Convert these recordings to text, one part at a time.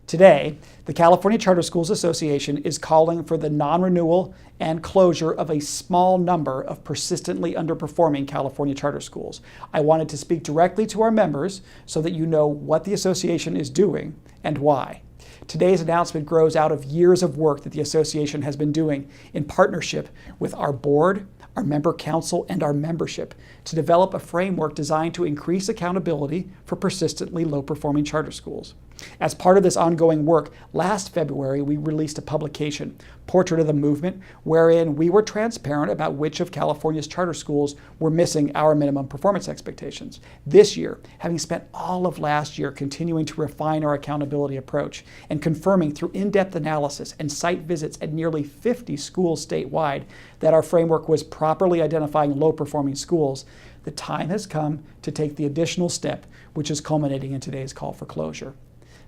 Today, the California Charter Schools Association is calling for the non-renewal and closure of a small number of persistently underperforming California charter schools. I wanted to speak directly to our members so that you know what the association is doing and why. Today's announcement grows out of years of work that the association has been doing in partnership with our board, our member council, and our membership to develop a framework designed to increase accountability for persistently low-performing charter schools. As part of this ongoing work, last February we released a publication, Portrait of the Movement, wherein we were transparent about which of California's charter schools were missing our minimum performance expectations. This year, having spent all of last year continuing to refine our accountability approach and confirming through in-depth analysis and site visits at nearly 50 schools statewide that our framework was properly identifying low-performing schools, the time has come to take the additional step, which is culminating in today's call for closure.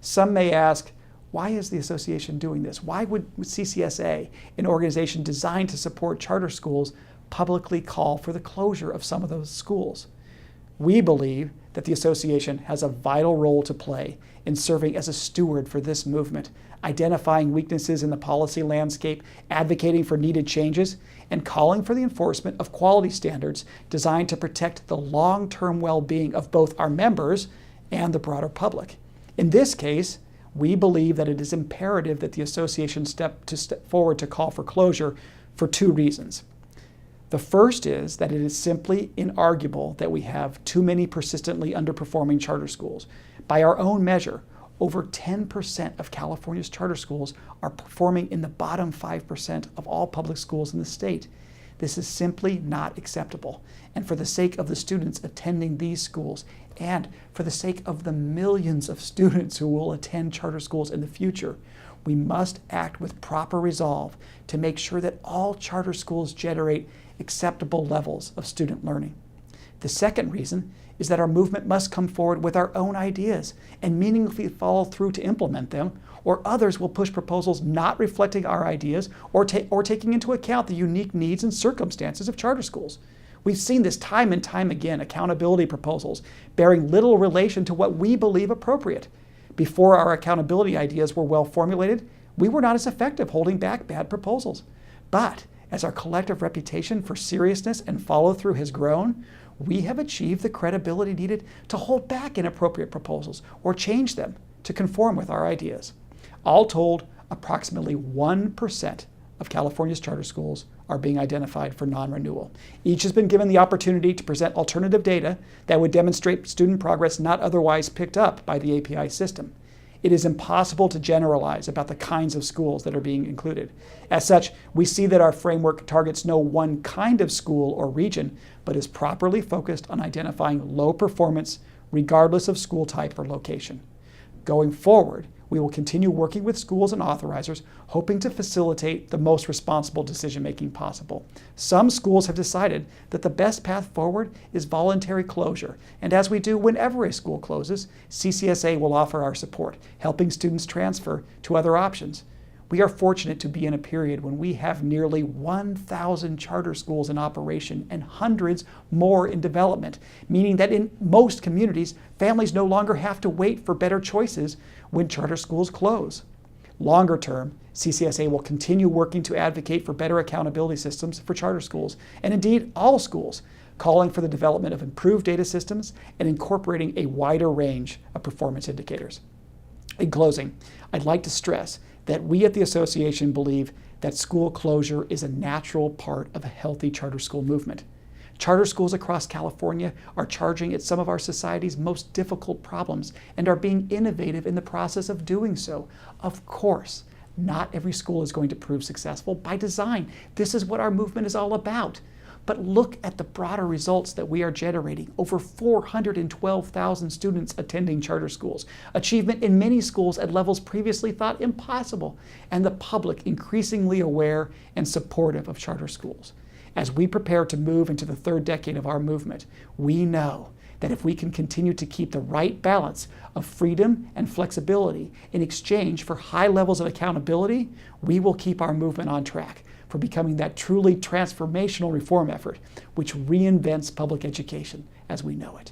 Some may ask, why is the association doing this? Why would CCSA, an organization designed to support charter schools, publicly call for the closure of some of those schools? We believe that the association has a vital role to play in serving as a steward for this movement, identifying weaknesses in the policy landscape, advocating for needed changes, and calling for the enforcement of quality standards designed to protect the long-term well-being of both our members and the broader public. In this case, we believe that it is imperative that the association step forward to call for closure for two reasons. The first is that it is simply inarguable that we have too many persistently underperforming charter schools. By our own measure, over 10% of California's charter schools are performing in the bottom 5% of all public schools in the state. This is simply not acceptable. And for the sake of the students attending these schools, and for the sake of the millions of students who will attend charter schools in the future, we must act with proper resolve to make sure that all charter schools generate acceptable levels of student learning. The second reason is that our movement must come forward with our own ideas and meaningfully follow through to implement them, or others will push proposals not reflecting our ideas or taking into account the unique needs and circumstances of charter schools. We've seen this time and time again, accountability proposals bearing little relation to what we believe appropriate. Before our accountability ideas were well formulated, we were not as effective holding back bad proposals. But as our collective reputation for seriousness and follow-through has grown, we have achieved the credibility needed to hold back inappropriate proposals or change them to conform with our ideas. All told, approximately 1% of California's charter schools are being identified for non-renewal. Each has been given the opportunity to present alternative data that would demonstrate student progress not otherwise picked up by the API system. It is impossible to generalize about the kinds of schools that are being included. As such, we see that our framework targets no one kind of school or region, but is properly focused on identifying low performance regardless of school type or location. Going forward, we will continue working with schools and authorizers, hoping to facilitate the most responsible decision-making possible. Some schools have decided that the best path forward is voluntary closure, and as we do whenever a school closes, CCSA will offer our support, helping students transfer to other options. We are fortunate to be in a period when we have nearly 1,000 charter schools in operation and hundreds more in development, meaning that in most communities, families no longer have to wait for better choices when charter schools close. Longer term, CCSA will continue working to advocate for better accountability systems for charter schools, and indeed all schools, calling for the development of improved data systems and incorporating a wider range of performance indicators. In closing, I'd like to stress that we at the association believe that school closure is a natural part of a healthy charter school movement. Charter schools across California are charging at some of our society's most difficult problems and are being innovative in the process of doing so. Of course, not every school is going to prove successful by design. This is what our movement is all about. But look at the broader results that we are generating. Over 412,000 students attending charter schools, achievement in many schools at levels previously thought impossible, and the public increasingly aware and supportive of charter schools. As we prepare to move into the third decade of our movement, we know that if we can continue to keep the right balance of freedom and flexibility in exchange for high levels of accountability, we will keep our movement on track for becoming that truly transformational reform effort which reinvents public education as we know it.